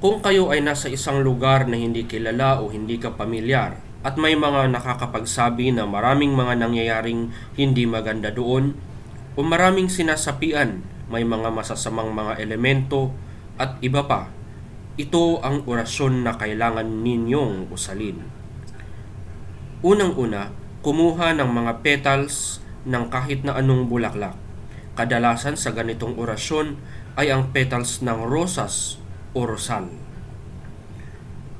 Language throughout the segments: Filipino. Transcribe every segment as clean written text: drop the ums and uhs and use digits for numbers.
Kung kayo ay nasa isang lugar na hindi kilala o hindi ka pamilyar at may mga nakakapagsabi na maraming mga nangyayaring hindi maganda doon o maraming sinasapian, may mga masasamang mga elemento at iba pa, ito ang orasyon na kailangan ninyong usalin. Unang-una, kumuha ng mga petals ng kahit na anong bulaklak. Kadalasan sa ganitong orasyon ay ang petals ng rosas o rosal.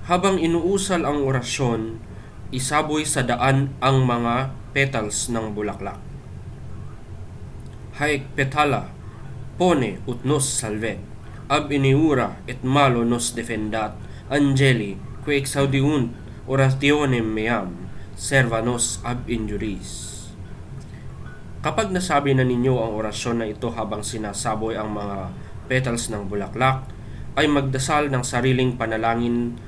Habang inuusal ang orasyon, isaboy sa daan ang mga petals ng bulaklak. Haec petala, pone ut nos salvet, ab iniura et malo nos defendat, angeli, que exaudiunt orationem meam, serva nos ab injuris. Kapag nasabi na ninyo ang orasyon na ito habang sinasaboy ang mga petals ng bulaklak, ay magdasal ng sariling panalangin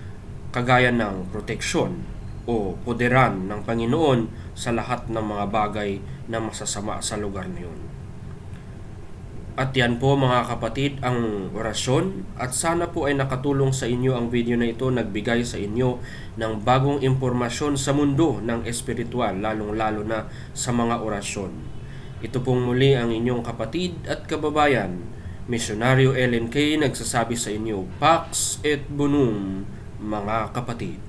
kagaya ng proteksyon o poderan ng Panginoon sa lahat ng mga bagay na masasama sa lugar na yun. At yan po mga kapatid ang orasyon, at sana po ay nakatulong sa inyo ang video na ito, nagbigay sa inyo ng bagong impormasyon sa mundo ng espiritual, lalong-lalo na sa mga orasyon. Ito pong muli ang inyong kapatid at kababayan, Misyonaryo Ellen K. nagsasabi sa inyo, Pax et Bonum mga kapatid.